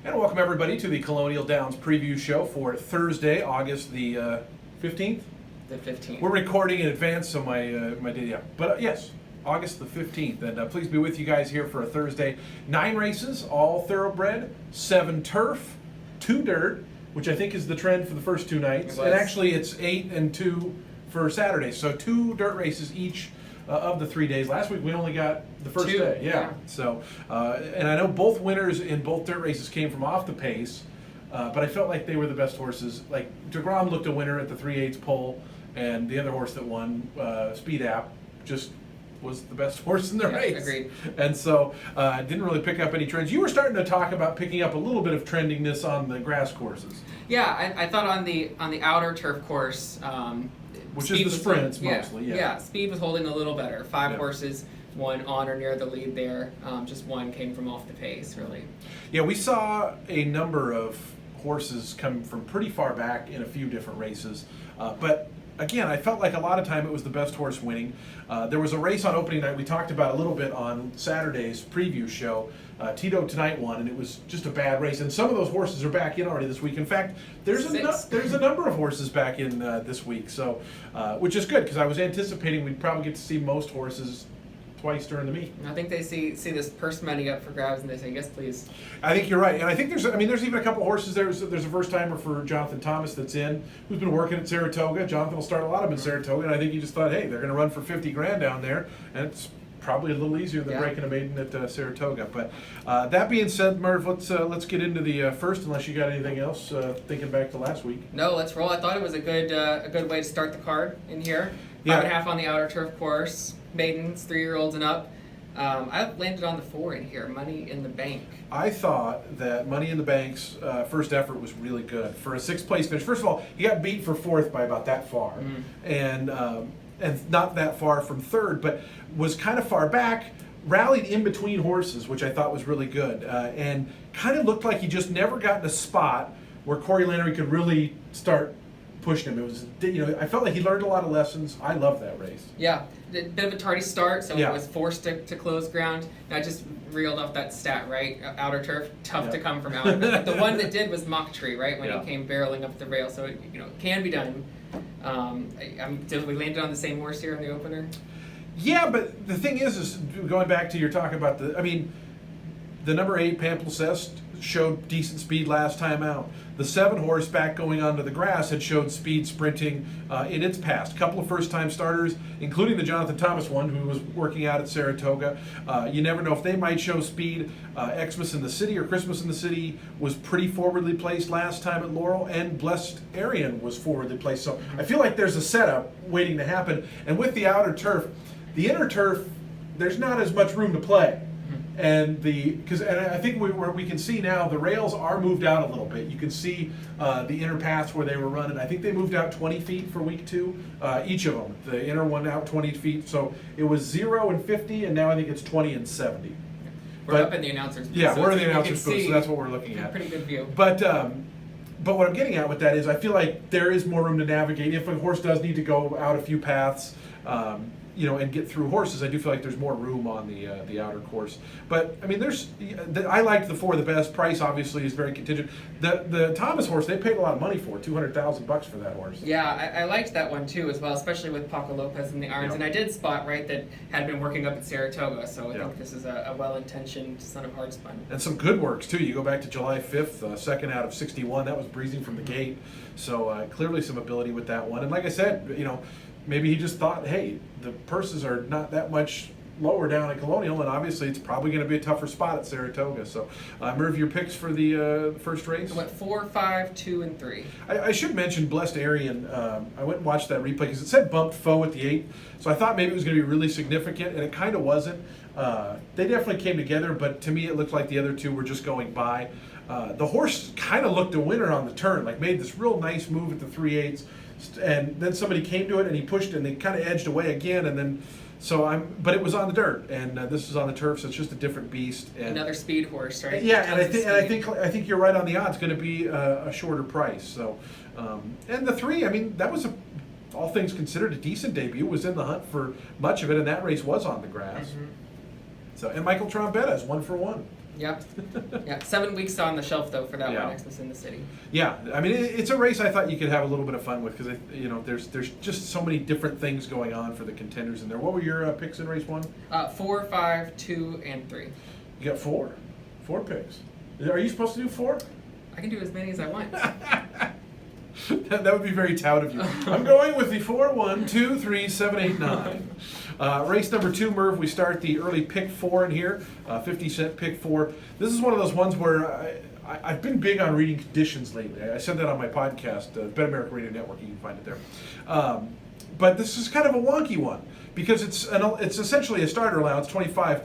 And welcome everybody to the Colonial Downs preview show for Thursday, August the 15th. The 15th. We're recording in advance, so my day, yeah. But yes, August the 15th. And please be with you guys here for a Thursday. 9 races, all thoroughbred, 7 turf, 2 dirt, which I think is the trend for the first 2 nights. And actually it's 8 and 2 for Saturday. So 2 dirt races each of the 3 days. Last week we only got the first 2, day. yeah. So, and I know both winners in both dirt races came from off the pace, but I felt like they were the best horses. Like DeGrom looked a winner at the 3/8 pole, and the other horse that won, Speed App, just was the best horse in the race. Agreed. And so didn't really pick up any trends. You were starting to talk about picking up a little bit of trendiness on the grass courses. Yeah, I thought on the outer turf course, which is the sprints mostly. Yeah, speed was holding a little better. 5 Yeah. horses, one on or near the lead there. Just one came from off the pace, really. Yeah, we saw a number of horses come from pretty far back in a few different races, but again, I felt like a lot of time it was the best horse winning. There was a race on opening night we talked about a little bit on Saturday's preview show. Tito Tonight won, and it was just a bad race. And some of those horses are back in already this week. In fact, there's a number of horses back in this week, so which is good because I was anticipating we'd probably get to see most horses twice during the meet. I think they see this purse money up for grabs, and they say, yes, please. I think you're right, and I think there's even a couple horses. There's a first timer for Jonathan Thomas that's in, who's been working at Saratoga. Jonathan will start a lot of them in Saratoga, and I think he just thought, hey, they're going to run for 50 grand down there, and it's probably a little easier than breaking a maiden at Saratoga. But that being said, Merv, let's get into the first, unless you got anything else thinking back to last week. No, let's roll. I thought it was a good way to start the card in here. Yeah. 5.5 on the outer turf course, maidens, 3-year-olds and up. I landed on the 4 in here, Money in the Bank. I thought that Money in the Bank's first effort was really good for a 6th place finish. First of all, he got beat for 4th by about that far, and not that far from 3rd, but was kind of far back, rallied in between horses, which I thought was really good, and kind of looked like he just never got in a spot where Corey Lannery could really start pushing him. It was, I felt like he learned a lot of lessons. I love that race. Yeah, a bit of a tardy start, so Yeah. it was forced to close ground. And I just reeled off that stat, right? Outer turf, tough to come from outer. But the one that did was Mock Tree, right? When he came barreling up the rail, so it can be done. Did we landed on the same horse here in the opener? Yeah, but the thing is going back to your talk about the number 8 Pamplesest showed decent speed last time out. The 7 horse back going onto the grass had showed speed sprinting in its past. A couple of first-time starters, including the Jonathan Thomas one, who was working out at Saratoga. You never know if they might show speed. Xmas in the City or Christmas in the City was pretty forwardly placed last time at Laurel, and Blessed Arian was forwardly placed. So I feel like there's a setup waiting to happen. And with the outer turf, the inner turf, there's not as much room to play. And I think we can see now the rails are moved out a little bit. You can see the inner paths where they were running. I think they moved out 20 feet for week 2, each of them. The inner one out 20 feet. So it was 0 and 50, and now I think it's 20 and 70. We're up in the announcer's booth. Yeah, so we're in the announcer's booth, so that's what we're looking at. Pretty good view. But what I'm getting at with that is I feel like there is more room to navigate. If a horse does need to go out a few paths, and get through horses, I do feel like there's more room on the outer course. But I mean, I liked the 4 the best. Price obviously is very contingent. The Thomas horse they paid a lot of money for, $200,000 for that horse. Yeah, I liked that one too as well, especially with Paco Lopez in the irons. And I did spot that had been working up at Saratoga, so I think this is a well-intentioned son of Hardspun. And some good works too. You go back to July 5th, second out of 61. That was breezing from the gate. So clearly some ability with that one. And like I said, maybe he just thought, hey, the purses are not that much lower down at Colonial, and obviously it's probably going to be a tougher spot at Saratoga. So, Merv, your picks for the first race? I went 4, 5, 2, and 3. I should mention Blessed Arian. I went and watched that replay because it said bumped foe at the 8, so I thought maybe it was going to be really significant, and it kind of wasn't. They definitely came together, but to me it looked like the other 2 were just going by. The horse kind of looked a winner on the turn, like made this real nice move at the 3/8. And then somebody came to it and he pushed it and they kind of edged away again, and then but it was on the dirt, and this is on the turf, so it's just a different beast. And another speed horse, right? Yeah, and I think you're right on the odds. Going to be a shorter price. So, and the 3, I mean, that was all things considered a decent debut. Was in the hunt for much of it, and that race was on the grass. So, and Michael Trombetta is 1 for 1. Yep. Yeah. 7 weeks on the shelf though for that Yeah. one, Xmas in the City. Yeah, I mean it's a race I thought you could have a little bit of fun with because there's just so many different things going on for the contenders in there. What were your picks in race 1? 4, 5, 2, and 3. You got 4 picks. Are you supposed to do 4? I can do as many as I want. That would be very tout of you. I'm going with the 4, 1, 2, 3, 7, 8, 9. Race number 2, Merv, we start the early pick 4 in here, 50-cent pick 4. This is one of those ones where I've been big on reading conditions lately. I said that on my podcast, Bet America Radio Network. You can find it there. But this is kind of a wonky one because it's essentially a starter allowance, 25,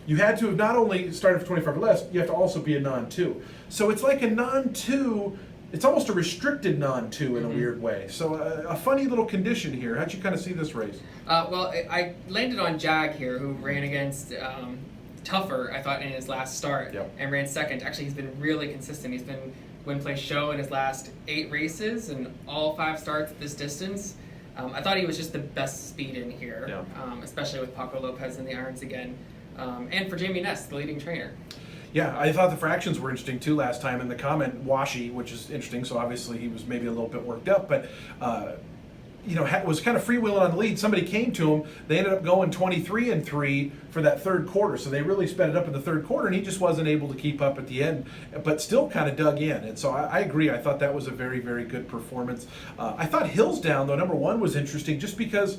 you had to have not only started for 25 or less, you have to also be a non-2. So it's like a non-2, it's almost a restricted non-2 in a weird way. So a funny little condition here. How'd you kind of see this race? Well, I landed on Jag here, who ran against Tougher, I thought, in his last start, and ran second. Actually, he's been really consistent. He's been win-place show in his last 8 races and all 5 starts at this distance. I thought he was just the best speed in here, especially with Paco Lopez in the irons again. And for Jamie Ness, the leading trainer. Yeah, I thought the fractions were interesting too last time, and the comment washy, which is interesting, so obviously he was maybe a little bit worked up, but was kind of freewheeling on the lead. Somebody came to him. They ended up going 23-3 for that third quarter, so they really sped it up in the third quarter, and he just wasn't able to keep up at the end, but still kind of dug in. And so I agree. I thought that was a very, very good performance. I thought Hillsdown, though, number 1 was interesting just because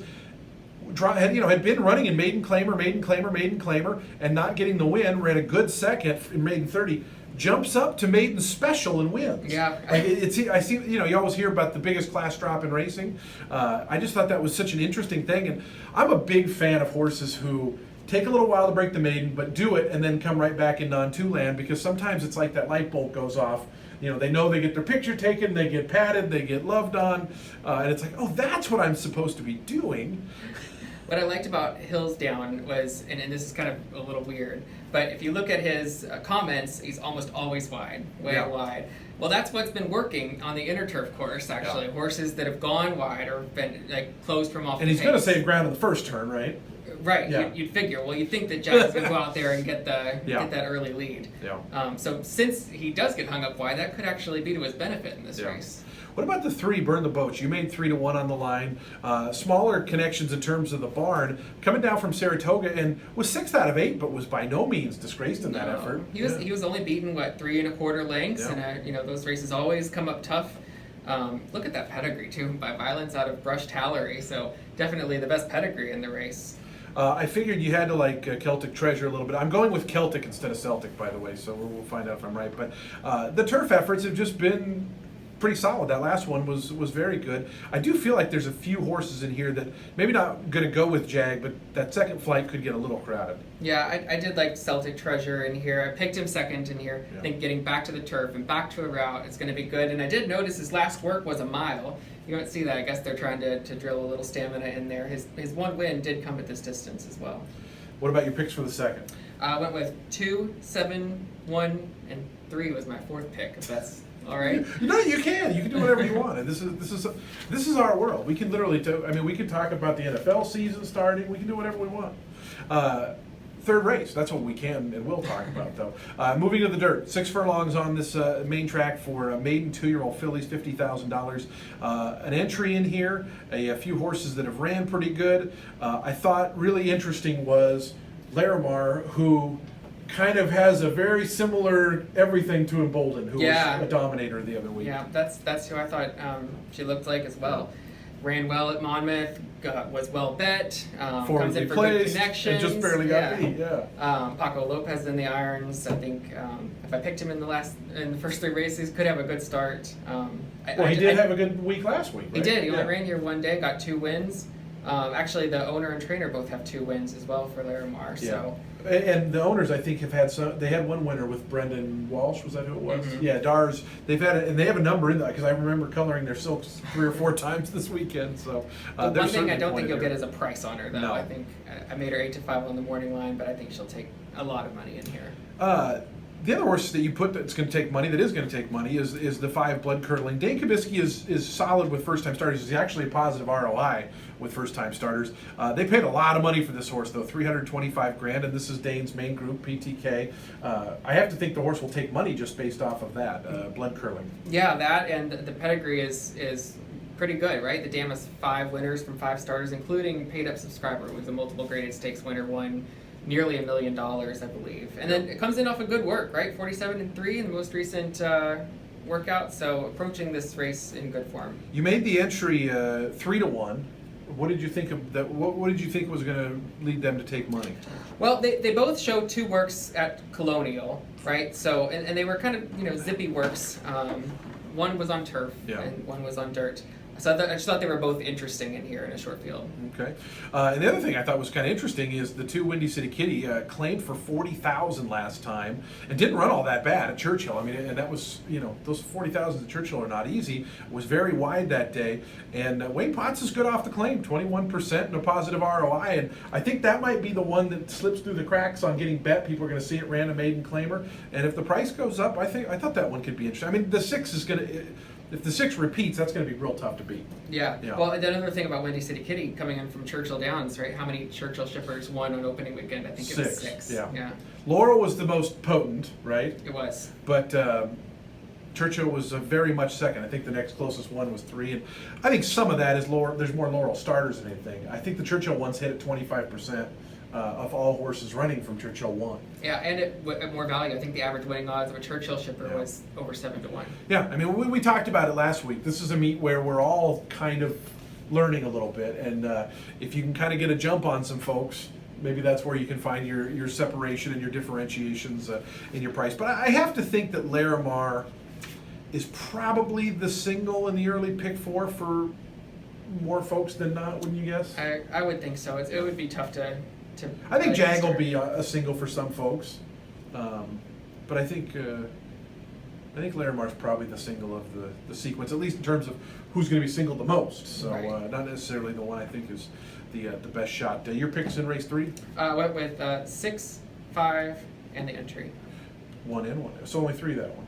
had been running in maiden claimer, and not getting the win. Ran a good second in maiden 30. Jumps up to maiden special and wins. Yeah, I see. You always hear about the biggest class drop in racing. I just thought that was such an interesting thing, and I'm a big fan of horses who take a little while to break the maiden, but do it and then come right back in non-2 land, because sometimes it's like that light bulb goes off. They know they get their picture taken, they get patted, they get loved on, and it's like, oh, that's what I'm supposed to be doing. What I liked about Hillsdown was, and this is kind of a little weird, but if you look at his comments, he's almost always wide, way wide. Well, that's what's been working on the inner turf course, actually. Yeah. Horses that have gone wide or been closed from off the pace. And he's going to save ground in the first turn, right? Right. Yeah. You'd figure. Well, you'd think that Jack's going to go out there and get that early lead. Yeah. So since he does get hung up wide, that could actually be to his benefit in this race. What about the 3, Burn the Boats? You made 3-1 on the line. Smaller connections in terms of the barn. Coming down from Saratoga and was 6th out of 8, but was by no means disgraced in that effort. He was only beaten 3 1/4 lengths, and those races always come up tough. Look at that pedigree too, by Violence out of Brush Tallery. So definitely the best pedigree in the race. I figured you had to like Celtic Treasure a little bit. I'm going with Celtic instead of Celtic, by the way, so we'll find out if I'm right. But the turf efforts have just been pretty solid. That last one was very good. I do feel like there's a few horses in here that maybe not going to go with Jag, but that second flight could get a little crowded. Yeah, I did like Celtic Treasure in here. I picked him second in here. I think getting back to the turf and back to a route is going to be good. And I did notice his last work was a mile. You don't see that. I guess they're trying to drill a little stamina in there. His one win did come at this distance as well. What about your picks for the second? I went with 2, 7, 1, and 3 was my 4th pick, if that's all right. You can do whatever you want, and this is our world. We can literally we can talk about the NFL season starting. We can do whatever we want. Third race, that's what we can and will talk about, though. Moving to the dirt, 6 furlongs on this main track for maiden 2-year-old fillies, $50,000. An entry in here, a few horses that have ran pretty good. I thought really interesting was Larimar, who kind of has a very similar everything to Embolden, who was a dominator the other week. Yeah, that's who I thought she looked like as well. Ran well at Monmouth, was well bet, comes in for good connections. And just barely got beat, Paco Lopez in the irons. I think if I picked him in the first 3 races, could have a good start. He did have a good week last week, right? He did. He only ran here one day, got 2 wins. Actually, the owner and trainer both have 2 wins as well for Larimar. So. And the owners, I think, have had some. They had one winner with Brendan Walsh. Was that who it was? Mm-hmm. Yeah, Dars. They've had and they have a number in that because I remember coloring their silks 3 or 4 times this weekend. So one thing I don't think you'll get is a price on her, though. No. I think I made her 8 to 5 on the morning line, but I think she'll take a lot of money in here. The other horse that you put that's going to take money, that is going to take money, is the 5 Blood Curdling. Dane Kabisky is solid with first-time starters. He's actually a positive ROI with first-time starters. They paid a lot of money for this horse, though, $325,000, and this is Dane's main group, PTK. I have to think the horse will take money just based off of that, Blood Curdling. Yeah, that and the pedigree is pretty good, right? The dam has 5 winners from 5 starters, including paid-up subscriber, who was a multiple graded stakes winner, won nearly $1 million, I believe. And then it comes in off of good work, right? 47-3 in the most recent workout, so approaching this race in good form. You made the entry 3-1. What did you think of that? What did you think was going to lead them to take money? Well, they both showed 2 works at Colonial, right? So and they were kind of zippy works. One was on turf and one was on dirt. So I just thought they were both interesting in here in a short field. Okay. And the other thing I thought was kind of interesting is the 2 Windy City Kitty claimed for $40,000 last time and didn't run all that bad at Churchill. I mean, and that was, those $40,000 at Churchill are not easy. It was very wide that day. And Wayne Potts is good off the claim, 21% and a positive ROI. And I think that might be the one that slips through the cracks on getting bet. People are going to see it ran a maiden claimer. And if the price goes up, I thought that one could be interesting. I mean, the 6 is going to... If the 6 repeats, that's going to be real tough to beat. Yeah. Well, another thing about Windy City Kitty coming in from Churchill Downs, right? How many Churchill shippers won on opening weekend? I think it was 6. Yeah. Laurel was the most potent, right? It was. But Churchill was very much second. I think the next closest one was 3. And I think some of that is there's more Laurel starters than anything. I think the Churchill ones hit at 25%. Of all horses running from Churchill won. Yeah, and at more value. I think the average winning odds of a Churchill shipper was over 7-1. Yeah, I mean, we talked about it last week. This is a meet where we're all kind of learning a little bit, and if you can kind of get a jump on some folks, maybe that's where you can find your separation and your differentiations in your price. But I have to think that Larimar is probably the single in the early pick 4 for more folks than not, wouldn't you guess? I would think so. It would be tough to I think Jag will be a single for some folks, but I think Larimar's probably the single of the sequence, at least in terms of who's going to be singled the most. So not necessarily the one I think is the best shot. Your picks in race 3? Went with 6, 5, and the entry. 1 and 1. It's only 3 that one.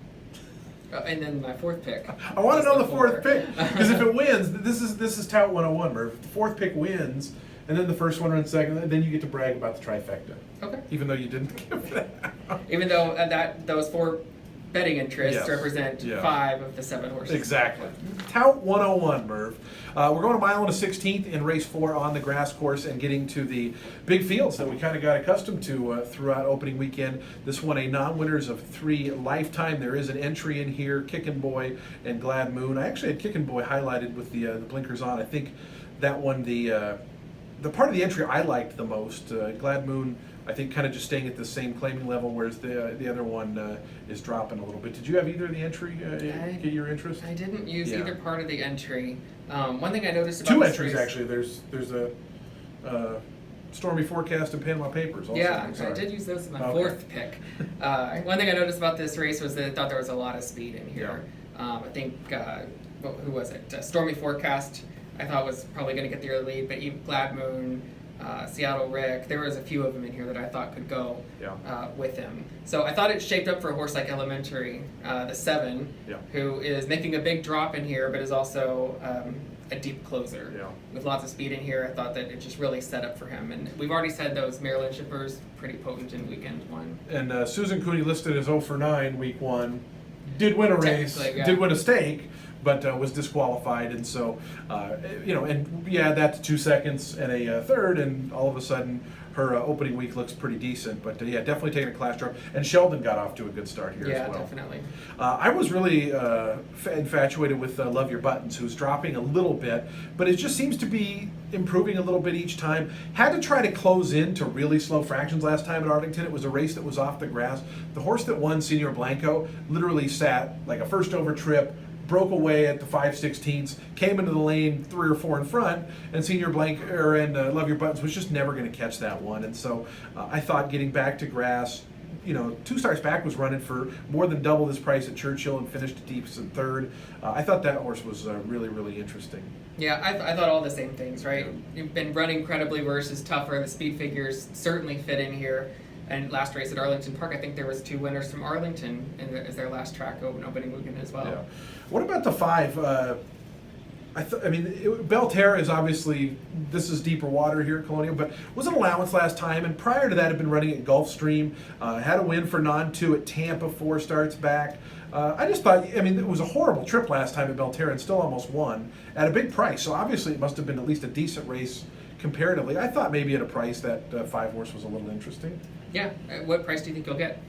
And then my 4th pick. I want to know the 4th pick, because if it wins, this is Tout 101, Merv. If the 4th pick wins, and then the first one runs second, then you get to brag about the trifecta. Okay. Even though you didn't give that. Even though those 4 betting interests represent 5 of the 7 horses. Exactly. Tout 101, Merv. We're going a mile and a 16th in race 4 on the grass course and getting to the big fields that we kind of got accustomed to throughout opening weekend. This one a non-winners of 3 lifetime. There is an entry in here, Kickin' Boy and Glad Moon. I actually had Kickin' Boy highlighted with the blinkers on. I think that one, the part of the entry I liked the most. Glad Moon, I think, kind of just staying at the same claiming level, whereas the other one is dropping a little bit. Did you have either of the entry get your interest? I didn't use either part of the entry. One thing I noticed about 2 entries actually. There's a stormy forecast and Panama Papers. Also. Yeah, I did use those in my 4th pick. One thing I noticed about this race was that I thought there was a lot of speed in here. I think who was it? Stormy Forecast. I thought was probably going to get the early lead, but even Glad Moon, Seattle Rick, there was a few of them in here that I thought could go with him. So I thought it shaped up for a horse like Elementary, the 7, who is making a big drop in here, but is also a deep closer. With lots of speed in here, I thought that it just really set up for him. And we've already said those Maryland shippers, pretty potent in weekend 1. And Susan Cooney listed as 0 for 9 week 1, did win a race, did win a stake, but was disqualified, and so, and you add that to 2 seconds and a 3rd, and all of a sudden her opening week looks pretty decent. But definitely taking a class drop. And Sheldon got off to a good start here as well. Yeah, definitely. I was really infatuated with Love Your Buttons, who's dropping a little bit, but it just seems to be improving a little bit each time. Had to try to close in to really slow fractions last time at Arlington. It was a race that was off the grass. The horse that won, Senor Blanco, literally sat like a first over trip, broke away at the 5/16, came into the lane 3 or 4 in front, and Senior Blank and Love Your Buttons was just never going to catch that one. And so I thought getting back to grass, 2 starts back was running for more than double this price at Churchill and finished deep in 3rd. I thought that horse was really, really interesting. Yeah, I thought all the same things, right? You've been running credibly versus tougher. The speed figures certainly fit in here. And last race at Arlington Park, I think there was 2 winners from Arlington as their last track opening weekend as well. Yeah. What about the 5? Belterra is obviously, this is deeper water here at Colonial, but was an allowance last time, and prior to that had been running at Gulfstream, had a win for non-2 at Tampa 4 starts back. I just thought, it was a horrible trip last time at Belterra and still almost won at a big price, so obviously it must have been at least a decent race comparatively. I thought maybe at a price that 5 horse was a little interesting. Yeah, what price do you think you'll get?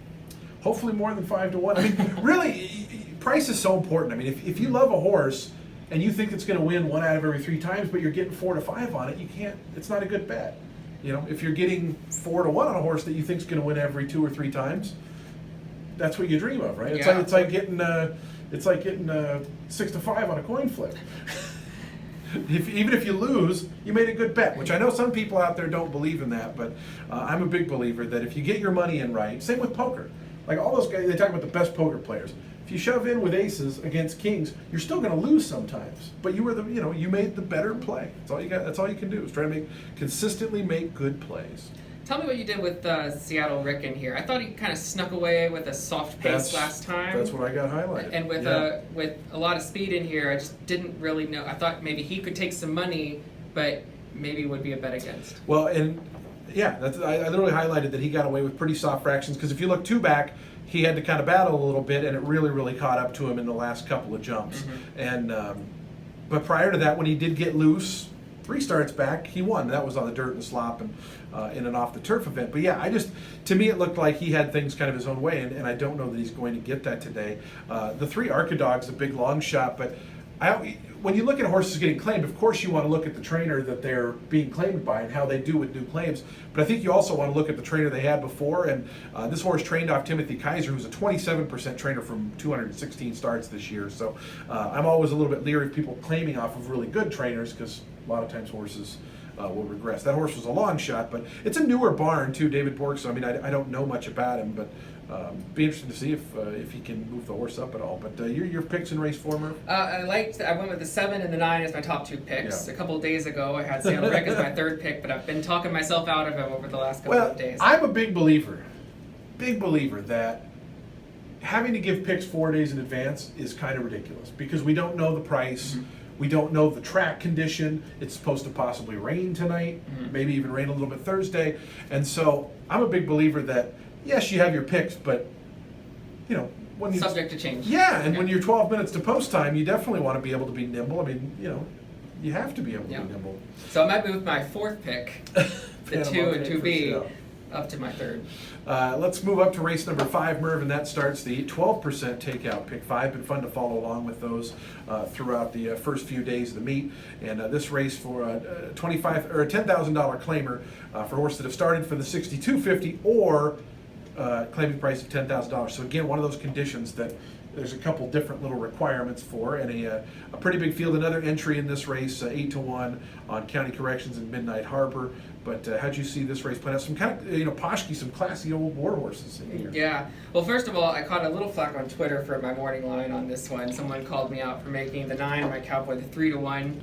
Hopefully more than 5 to 1. Really, price is so important. If you love a horse and you think it's going to win 1 out of every 3 times, but you're getting 4 to 5 on it, you can't. It's not a good bet. If you're getting 4 to 1 on a horse that you think is going to win every 2 or 3 times, that's what you dream of, right? Yeah. It's like getting 6 to 5 on a coin flip. Even if you lose, you made a good bet, which I know some people out there don't believe in that, but I'm a big believer that if you get your money in right, same with poker. Like all those guys, they talk about the best poker players. If you shove in with aces against kings, you're still going to lose sometimes. But you were you made the better play. That's all you got. That's all you can do is try to consistently make good plays. Tell me what you did with Seattle Rick in here. I thought he kind of snuck away with a soft pace last time. That's what I got highlighted. And with a lot of speed in here, I just didn't really know. I thought maybe he could take some money, but maybe would be a bet against. Well, and yeah, I literally highlighted that he got away with pretty soft fractions because if you look 2 back, he had to kind of battle a little bit, and it really, really caught up to him in the last couple of jumps. Mm-hmm. And but prior to that, when he did get loose, 3 starts back, he won. That was on the dirt and slop and in an off the turf event. But yeah, to me it looked like he had things kind of his own way, and I don't know that he's going to get that today. The 3 Archidog's a big long shot, but when you look at horses getting claimed, of course you want to look at the trainer that they're being claimed by and how they do with new claims. But I think you also want to look at the trainer they had before. And this horse trained off Timothy Kaiser, who's a 27% trainer from 216 starts this year. So I'm always a little bit leery of people claiming off of really good trainers because a lot of times horses will regress. That horse was a long shot, but it's a newer barn too, David Bork. So I don't know much about him, but be interesting to see if he can move the horse up at all. But your picks in race 4, Merv? I went with the 7 and the 9 as my top 2 picks. Yeah. A couple of days ago, I had Seattle Rick as my 3rd pick, but I've been talking myself out of him over the last couple of days. I'm a big believer that having to give picks 4 days in advance is kind of ridiculous because we don't know the price. Mm-hmm. We don't know the track condition. It's supposed to possibly rain tonight, maybe even rain a little bit Thursday. And so I'm a big believer that, yes, you have your picks, but, when you... Subject to change. Yeah, and when you're 12 minutes to post time, you definitely want to be able to be nimble. You have to be able to be nimble. So I might move my 4th pick, the 2 and 2B, up to my 3rd. Let's move up to race number 5, Merv, and that starts the 12% takeout pick 5. Been fun to follow along with those throughout the first few days of the meet. And this race for a $10,000 claimer for horses that have started for the 62.50 or claiming price of $10,000. So again, one of those conditions that there's a couple different little requirements for, and a pretty big field. Another entry in this race, 8 to 1 on County Corrections and Midnight Harbor. But how'd you see this race playing out? Some kind of, Poshki, some classy old war horses in here. Yeah. Well, first of all, I caught a little flack on Twitter for my morning line on this one. Someone called me out for making the 9 my Cowboy the 3 to 1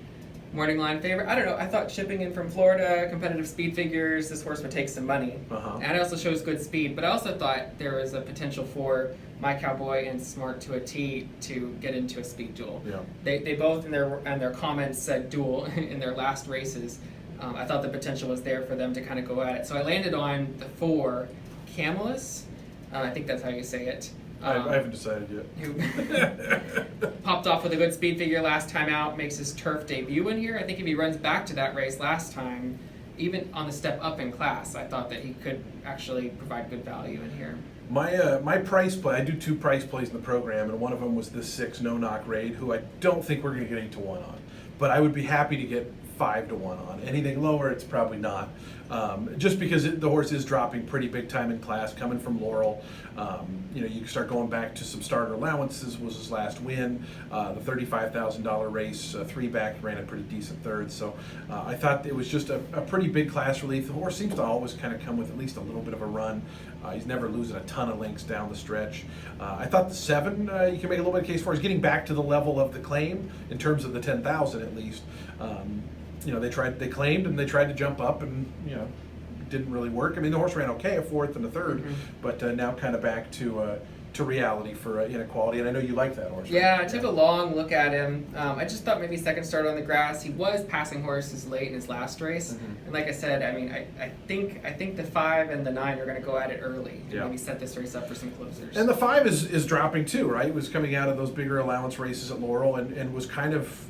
morning line favorite. I don't know. I thought shipping in from Florida, competitive speed figures, this horse would take some money. And it also shows good speed. But I also thought there was a potential for My Cowboy and Smart to a T to get into a speed duel. Yeah. They both in their comments said duel in their last races. I thought the potential was there for them to kind of go at it. So I landed on the 4, Camillus. I think that's how you say it. I haven't decided yet. Who popped off with a good speed figure last time out, makes his turf debut in here. I think if he runs back to that race last time, even on the step up in class, I thought that he could actually provide good value in here. My price play, I do 2 price plays in the program, and one of them was this 6 No Knock Raid, who I don't think we're going to get 8 to 1 on. But I would be happy to get 5 to 1 on. Anything lower, it's probably not. Just because the horse is dropping pretty big time in class, coming from Laurel. You can start going back to some starter allowances, was his last win. The $35,000 race, 3 back, ran a pretty decent 3rd. So I thought it was just a pretty big class relief. The horse seems to always kind of come with at least a little bit of a run. He's never losing a ton of links down the stretch. I thought the 7, you can make a little bit of case for. He's getting back to the level of the claim in terms of the 10,000 at least. They claimed and they tried to jump up and didn't really work. I mean, the horse ran okay, a fourth and a third, but now kind of back to reality for inequality. And I know you like that horse. Yeah, I took a long look at him. I just thought maybe second start on the grass. He was passing horses late in his last race, and like I said, I mean, I think the 5 and the 9 are going to go at it early and maybe set this race up for some closers. And the 5 is dropping too, right? It was coming out of those bigger allowance races at Laurel, and was kind of,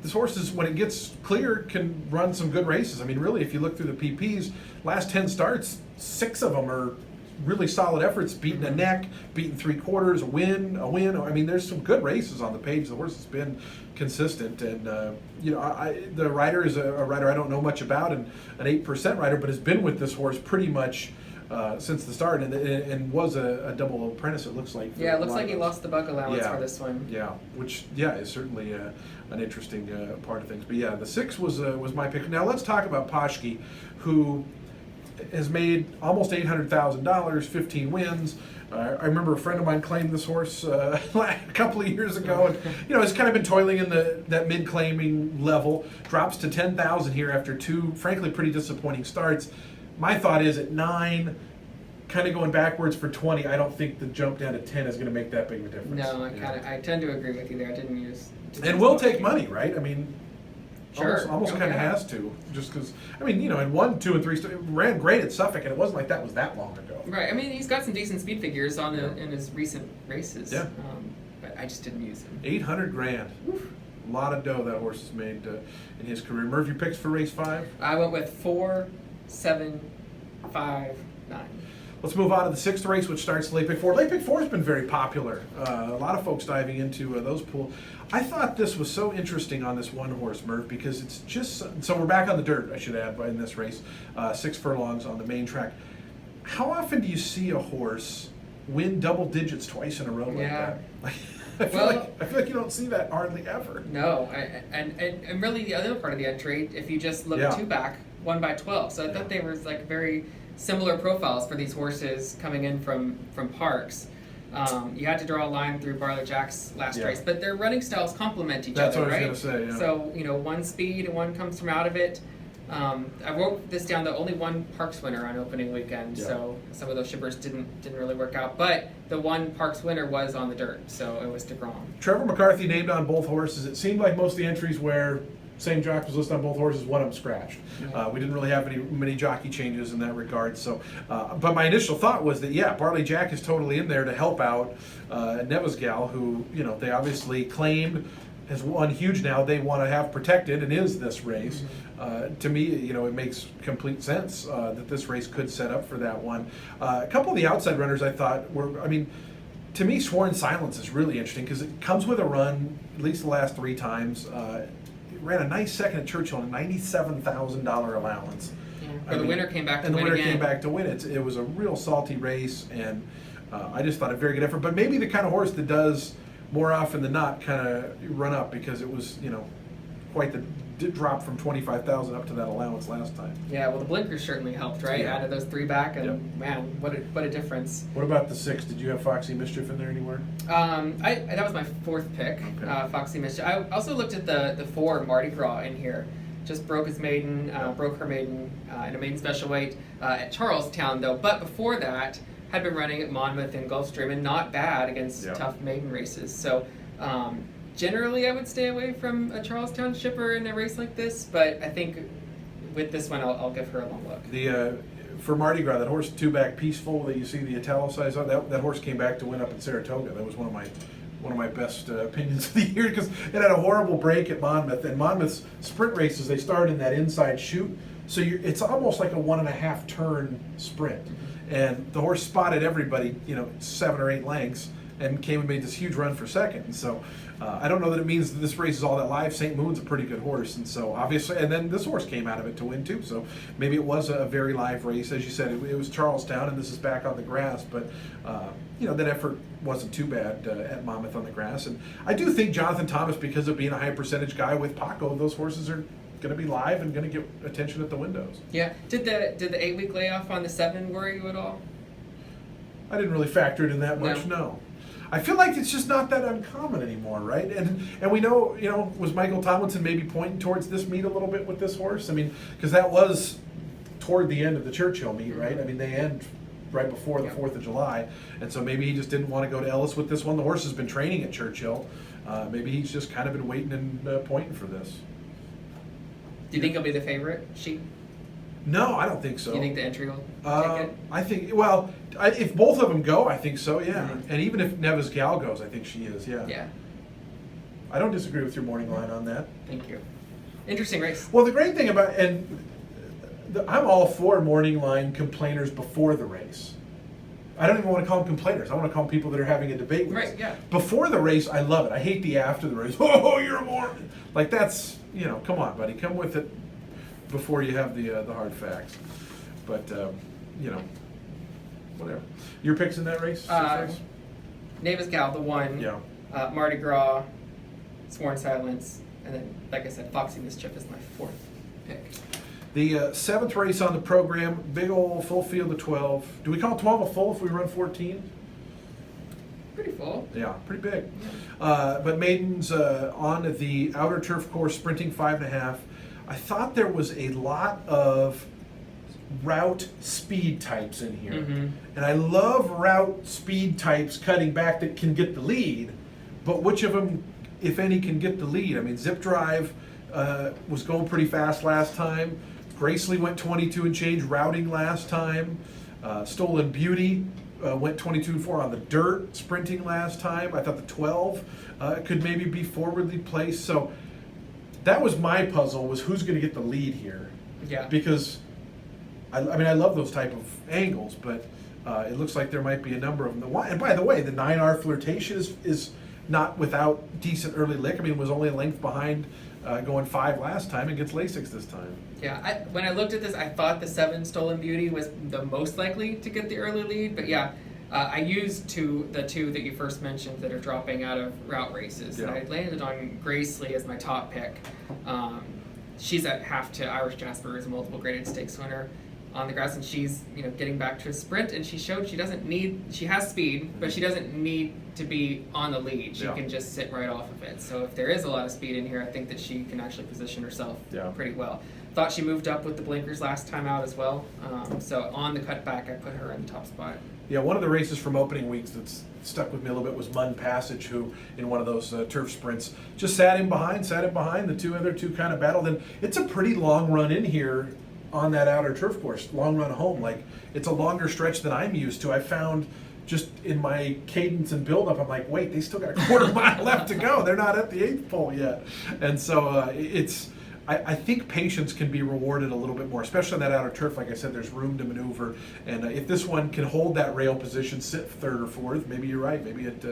this horse is, when it gets clear, can run some good races. I mean, really, if you look through the PPs, last 10 starts, 6 of them are really solid efforts, beating a neck, beating 3/4, a win. I mean, there's some good races on the page. The horse has been consistent, and the rider is a rider I don't know much about, and an 8% rider, but has been with this horse pretty much since the start, and was a double apprentice. It looks like. Yeah, it looks like he lost the buck allowance for this one. Yeah, which is certainly an interesting part of things. But yeah, the 6 was my pick. Now let's talk about Poshke, who has made almost $800,000, 15 wins. I remember a friend of mine claimed this horse a couple of years ago, and has kind of been toiling in that mid-claiming level. Drops to 10,000 here after 2, frankly, pretty disappointing starts. My thought is at 9, kind of going backwards for 20. I don't think the jump down to 10 is going to make that big of a difference. No, I tend to agree with you there. I didn't use. And will take money, right? I mean. Sure. Almost kind of has to, just because, I mean, in 1, 2, and 3, ran great at Suffolk, and it wasn't like that was that long ago. Right. I mean, he's got some decent speed figures in his recent races. Yeah. But I just didn't use him. $800,000. Oof. A lot of dough that horse has made in his career. Merv, your picks for race 5? I went with 4, 7, 5, 9. Let's move on to the 6th race, which starts Late Pick 4. Late Pick 4 has been very popular. A lot of folks diving into those pools. I thought this was so interesting on this one horse, Merv, because it's just so we're back on the dirt, I should add, in this race. 6 furlongs on the main track. How often do you see a horse win double digits twice in a row like that? I feel like you don't see that hardly ever. No, and really the other part of the entry, if you just look 2 back, 1 by 12. So I thought they were like very similar profiles for these horses coming in from Parks. You had to draw a line through Barley Jack's last race, but their running styles complement each other, right? That's what I was going to say, yeah. So, one speed and one comes from out of it. I wrote this down, that only one Parks winner on opening weekend, so some of those shippers didn't really work out. But the one Parks winner was on the dirt, so it was DeGrom. Trevor McCarthy named on both horses. It seemed like most of the entries where same jock was listed on both horses, one of them scratched. We didn't really have many jockey changes in that regard. So, but my initial thought was that Barley Jack is totally in there to help out Neva's gal, who they obviously claimed has won huge now. They want to have protected and is this race. To me, it makes complete sense that this race could set up for that one. A couple of the outside runners I thought were, to me, Sworn Silence is really interesting because it comes with a run, at least the last 3 times. Ran a nice second at Churchill and a $97,000 allowance. Yeah. The winner came back to win. And the winner again. came back to win. It was a real salty race, and I just thought a very good effort. But maybe the kind of horse that does more often than not kind of run up, because it was quite the drop from 25,000 up to that allowance last time. Yeah, well, the blinkers certainly helped, right? Yeah. Added those 3 back, and man, what a difference. What about the 6? Did you have Foxy Mischief in there anywhere? That was my 4th pick, Foxy Mischief. I also looked at the 4 Mardi Gras in here. Just broke his maiden, broke her maiden in a maiden special weight at Charlestown, though. But before that, had been running at Monmouth and Gulfstream, and not bad against tough maiden races. So. Generally, I would stay away from a Charlestown shipper in a race like this, but I think with this one, I'll give her a long look. For Mardi Gras, that horse 2-back Peaceful that you see the italicized on, that horse came back to win up in Saratoga. That was one of my best opinions of the year, because it had a horrible break at Monmouth. And Monmouth's sprint races, they start in that inside chute, so it's almost like a 1.5 turn sprint. And the horse spotted everybody, 7 or 8 lengths, and came and made this huge run for second. And so I don't know that it means that this race is all that live. St. Moon's a pretty good horse, and so obviously, and then this horse came out of it to win too. So maybe it was a very live race. As you said, it was Charlestown, and this is back on the grass, but that effort wasn't too bad at Monmouth on the grass. And I do think Jonathan Thomas, because of being a high percentage guy with Paco, those horses are going to be live and going to get attention at the windows. Yeah. Did the 8-week layoff on the 7 worry you at all? I didn't really factor it in that much. No. I feel like it's just not that uncommon anymore, right? And we know, was Michael Tomlinson maybe pointing towards this meet a little bit with this horse? Because that was toward the end of the Churchill meet, right? I mean, they end right before the 4th of July, and so maybe he just didn't want to go to Ellis with this one. The horse has been training at Churchill. Maybe he's just kind of been waiting and pointing for this. Do you think he'll be the favorite, Sheep? No, I don't think so. Do you think the entry will take it? I think, well, if both of them go, I think so, yeah. And even if Nevis Gal goes, I think she is, yeah. Yeah. I don't disagree with your morning line on that. Thank you. Interesting race. Well, the great thing about, I'm all for morning line complainers before the race. I don't even want to call them complainers. I want to call them people that are having a debate with us. Right, yeah. Before the race, I love it. I hate the after the race. Oh, you're a moron. Like, that's, come on, buddy. Come with it before you have the hard facts. But, whatever. Your picks in that race? Nevis Gal, the one. Yeah. Mardi Gras, Sworn Silence, and then, like I said, Foxy Mischief is my 4th pick. The 7th race on the program, big old full field of 12. Do we call 12 a full if we run 14? Pretty full. Yeah, pretty big. But maidens on the outer turf course, sprinting 5.5. I thought there was a lot of route speed types in here. And I love route speed types cutting back that can get the lead, but which of them, if any, can get the lead? I mean, Zip Drive was going pretty fast last time. Gracely went 22 and change routing last time. Stolen Beauty went 22 and 4 on the dirt sprinting last time. I thought the 12 could maybe be forwardly placed. So that was my puzzle, was who's going to get the lead here. Yeah. Because, I love those type of angles, but it looks like there might be a number of them. And by the way, the 9R Flirtation is not without decent early lick. I mean, it was only a length behind going 5 last time and gets Lasix this time. Yeah, when I looked at this, I thought the 7 Stolen Beauty was the most likely to get the early lead, but yeah, I used the two that you first mentioned that are dropping out of route races. Yeah. And I landed on Gracely as my top pick. She's at half to Irish Jasper, as a multiple graded stakes winner on the grass, and she's getting back to a sprint, and she showed she has speed, but she doesn't need to be on the lead. She can just sit right off of it. So if there is a lot of speed in here, I think that she can actually position herself pretty well. Thought she moved up with the blinkers last time out as well. So on the cutback, I put her in the top spot. Yeah, one of the races from opening weeks that's stuck with me a little bit was Mun Passage, who in one of those turf sprints just sat in behind. The other two kind of battled, and it's a pretty long run in here on that outer turf course, long run home. Like, it's a longer stretch than I'm used to. I found just in my cadence and build-up, I'm like, wait, they still got a quarter mile left to go. They're not at the 8th pole yet. And so I think patience can be rewarded a little bit more, especially on that outer turf. Like I said, there's room to maneuver. And if this one can hold that rail position, sit 3rd or 4th, maybe you're right. Maybe it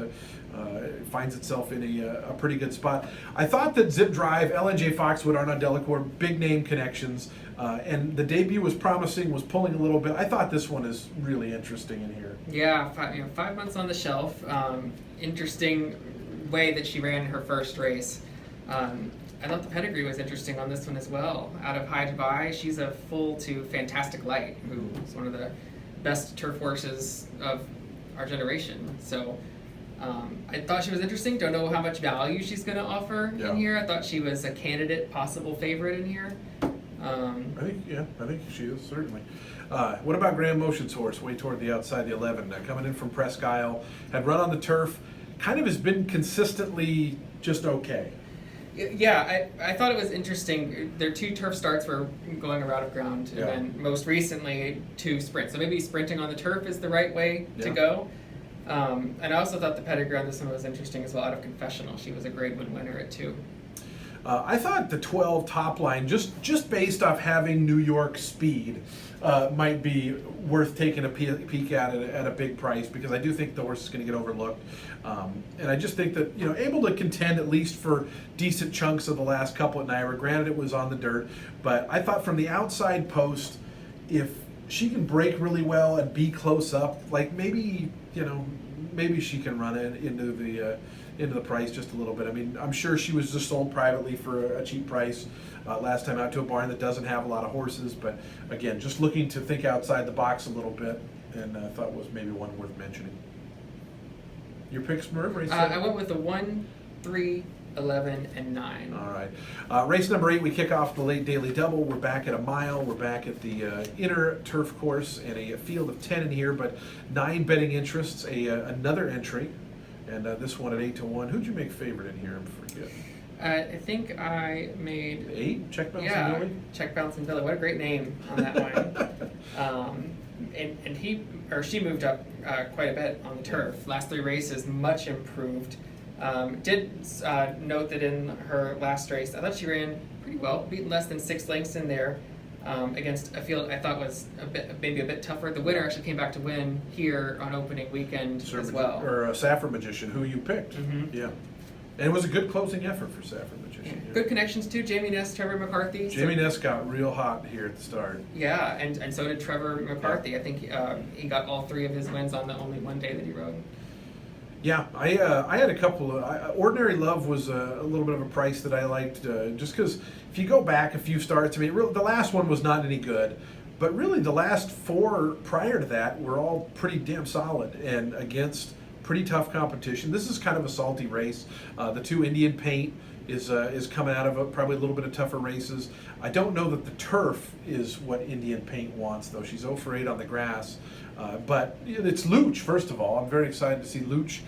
finds itself in a pretty good spot. I thought that Zip Drive, LNJ Foxwood, Arnaud Delacour, big name connections, and the debut was promising, was pulling a little bit. I thought this one is really interesting in here. Yeah, 5 months on the shelf. Interesting way that she ran her first race. I thought the pedigree was interesting on this one as well. Out of High Dubai, she's a full to Fantastic Light, who is one of the best turf horses of our generation. So I thought she was interesting. Don't know how much value she's going to offer in here. I thought she was a candidate, possible favorite in here. I think she is, certainly. What about Graham Motion's horse, way toward the outside, the 11, coming in from Presque Isle, had run on the turf, kind of has been consistently just okay. Yeah, I thought it was interesting. Their 2 turf starts were going a route of ground, and then most recently 2 sprints. So maybe sprinting on the turf is the right way to go. And I also thought the pedigree on this one was interesting as well. Out of Confessional, she was a Grade 1 winner at 2. I thought the 12 top line, just based off having New York speed, might be worth taking a peek at a big price, because I do think the horse is going to get overlooked. And I just think that, able to contend at least for decent chunks of the last couple at Naira. Granted, it was on the dirt, but I thought from the outside post, if she can break really well and be close up, like maybe she can run it into the price just a little bit. I mean, I'm sure she was just sold privately for a cheap price last time out to a barn that doesn't have a lot of horses. But again, just looking to think outside the box a little bit, and I thought was maybe one worth mentioning. Your picks, Merv? I went with the 1, 3, 11, and 9. All right. Race number 8, we kick off the late daily double. We're back at a mile. We're back at the inner turf course and a field of 10 in here, but 9 betting interests, another entry, and this one at 8-1. Who'd you make favorite in here? I forget. I think I made 8? Check Bounce and Billy? Check Bounce and Billy. What a great name on that one. And he or she moved up quite a bit on the turf. Last 3 races, much improved. Did note that in her last race, I thought she ran pretty well, beat less than 6 lengths in there against a field I thought was maybe a bit tougher. The winner actually came back to win here on opening weekend as well. Or Saffron Magician, who you picked. Mm-hmm. Yeah. And it was a good closing effort for Saffron Magician. Yeah. Good connections too. Jamie Ness, Trevor McCarthy. Jamie Ness got real hot here at the start. Yeah, and so did Trevor McCarthy. I think he got all 3 of his wins on the only one day that he rode. Yeah, I had a couple of... Ordinary Love was a little bit of a price that I liked, just because if you go back a few starts, I mean, the last one was not any good, but really the last 4 prior to that were all pretty damn solid and against pretty tough competition. This is kind of a salty race. The 2 Indian Paint is coming out of probably a little bit of tougher races. I don't know that the turf is what Indian Paint wants, though. She's 0 for 8 on the grass. But it's Luch, first of all. I'm very excited to see Luch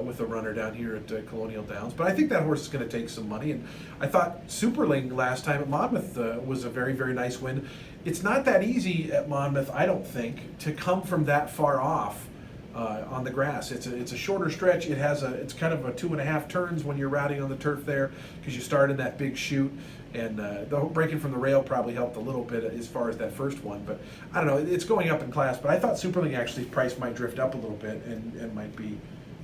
with a runner down here at Colonial Downs. But I think that horse is going to take some money. And I thought Superling last time at Monmouth was a very, very nice win. It's not that easy at Monmouth, I don't think, to come from that far off on the grass. It's a shorter stretch. It's kind of a 2.5 turns when you're routing on the turf there because you start in that big chute. And the breaking from the rail probably helped a little bit as far as that first one. But I don't know, it's going up in class. But I thought Superling actually price might drift up a little bit and might be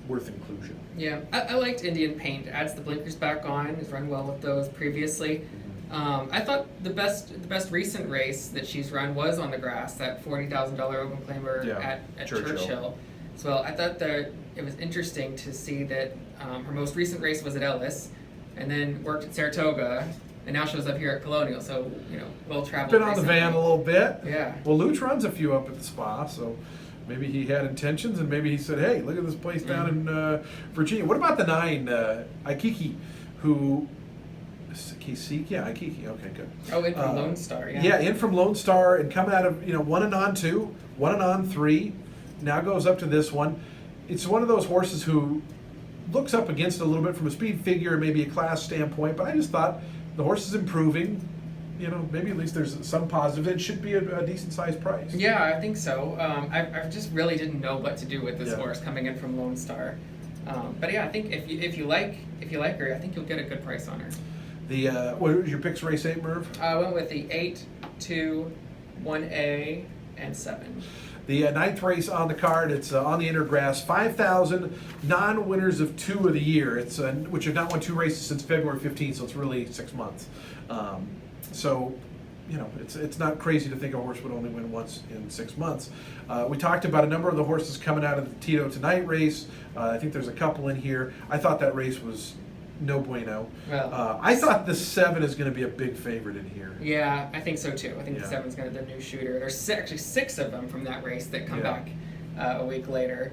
worth inclusion. Yeah, I liked Indian Paint. Adds the blinkers back on. Has run well with those previously. I thought the best recent race that she's run was on the grass, that $40,000 open claimer at Churchill. So I thought that it was interesting to see that her most recent race was at Ellis, and then worked at Saratoga, and now shows up here at Colonial. So well traveled. Been on the van a little bit. Yeah. Well, Luch runs a few up at the spa, so maybe he had intentions, and maybe he said, "Hey, look at this place down in Virginia." What about the 9 Aikiki, who? Aikiki. Okay, good. Oh, in from Lone Star. Yeah. Yeah, in from Lone Star and coming out of 1 and on 2, 1 and on 3. Now goes up to this one. It's one of those horses who looks up against it a little bit from a speed figure, maybe a class standpoint, but I just thought the horse is improving. Maybe at least there's some positive. It should be a decent sized price. Yeah, I think so. I just really didn't know what to do with this horse coming in from Lone Star. But yeah, I think if you like her, I think you'll get a good price on her. What was your picks race 8, Merv? I went with the 8, 2, 1A, and 7. The 9th race on the card, it's on the inner grass, 5,000 non-winners of 2 of the year. It's which have not won 2 races since February 15th, so it's really 6 months. It's not crazy to think a horse would only win once in 6 months. We talked about a number of the horses coming out of the Tito Tonight race. I think there's a couple in here. I thought that race was no bueno. Well, I thought the 7 is going to be a big favorite in here. Yeah, I think so too. I think the 7's going to be the new shooter. There's actually 6 of them from that race that come back a week later.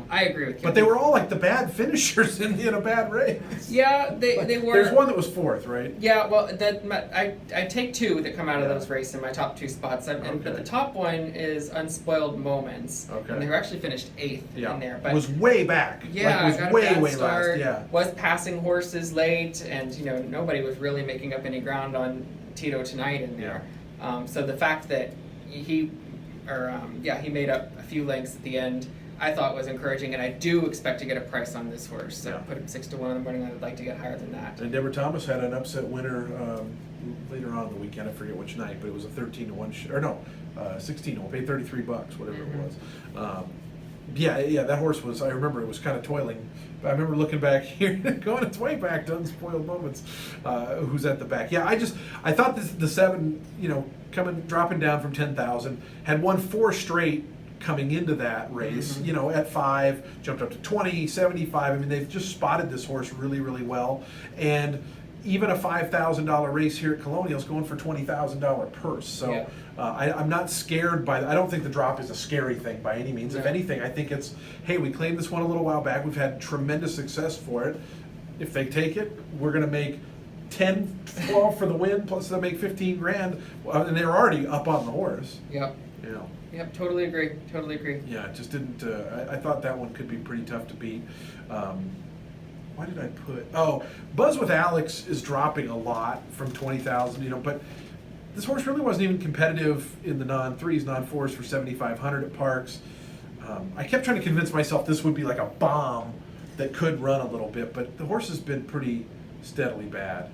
I agree with you. But they were all like the bad finishers in a bad race. Yeah, they were. There's one that was 4th, right? Yeah, well, I take 2 that come out of those races in my top 2 spots. But the top one is Unspoiled Moments. Okay. And they were actually finished 8th in there. But it was way back. Yeah, it got was a bad way start. last. Yeah. Was passing horses late, and nobody was really making up any ground on Tito Tonight in there. So the fact that he made up a few lengths at the end, I thought was encouraging, and I do expect to get a price on this horse. So put him 6 to 1 in the morning. I'd like to get higher than that. And Deborah Thomas had an upset winner later on in the weekend. I forget which night, but it was a 13 to 1 16 to 1. Paid $33, whatever it was. That horse was. I remember it was kind of toiling. But I remember looking back here, going its way back to Unspoiled Moments. Who's at the back? Yeah, I thought the 7, dropping down from 10,000, had won 4 straight coming into that race, at 5, jumped up to 20, 75. I mean, they've just spotted this horse really, really well. And even a $5,000 race here at Colonial is going for $20,000 purse. So I'm not scared by. I don't think the drop is a scary thing by any means. If anything, I think it's, hey, we claimed this one a little while back. We've had tremendous success for it. if they take it, we're going to make 10, 12 for the win, plus they'll make 15 grand, and they're already up on the horse. Yep. You know. Yep, totally agree. Totally agree. Yeah, it just didn't. I thought that one could be pretty tough to beat. Why did I put? Oh, Buzz with Alex is dropping a lot from 20,000. You know, but this horse really wasn't even competitive in the non-3s, non-4s for 7,500 at Parks. I kept trying to convince myself this would be like a bomb that could run a little bit, but the horse has been pretty steadily bad.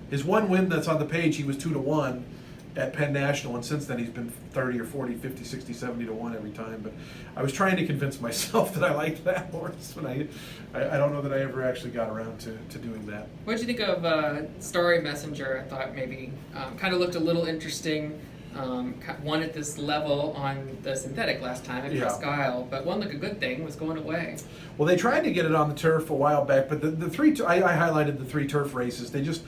His one win that's on the page, he was 2-1 at Penn National, and since then he's been 30 or 40, 50, 60, 70 to 1 every time. But I was trying to convince myself that I liked that horse, and I don't know that I ever actually got around to doing that. What did you think of Starry Messenger? I thought maybe kind of looked a little interesting. Won at this level on the synthetic last time at Presque Isle, but one like a good thing was going away. Well, they tried to get it on the turf a while back, but the three, I highlighted the 3 turf races. They just,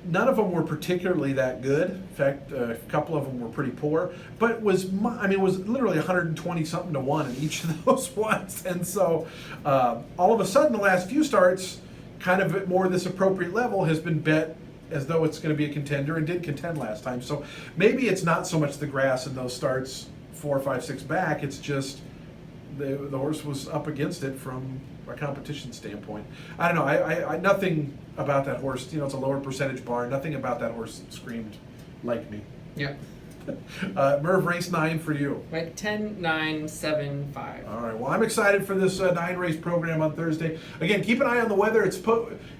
none of them were particularly that good. In fact, a couple of them were pretty poor, but it was literally 120 something to 1 in each of those ones. And so all of a sudden, the last few starts, kind of at more this appropriate level, has been bet as though it's going to be a contender, and did contend last time. So maybe it's not so much the grass in those starts 4, 5, 6 back. It's just the horse was up against it from a competition standpoint. I don't know. I nothing about that horse. You know, it's a lower percentage barn. Nothing about that horse screamed like me. Yep. Merv, race 9 for you. Right, 10, 9, 7, 5. All right. Well, I'm excited for this 9-race program on Thursday. Again, keep an eye on the weather. It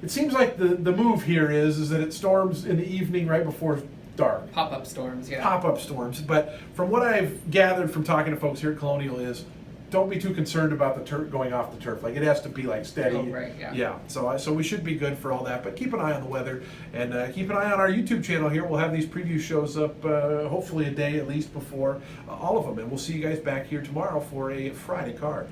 seems like the move here is that it storms in the evening right before dark. Pop-up storms, yeah. Pop-up storms. But from what I've gathered from talking to folks here at Colonial is, don't be too concerned about the turf going off the turf. Like, it has to be like steady. Oh, right, yeah. Yeah. So we should be good for all that. But keep an eye on the weather, and keep an eye on our YouTube channel here. We'll have these preview shows up hopefully a day at least before all of them, and we'll see you guys back here tomorrow for a Friday card.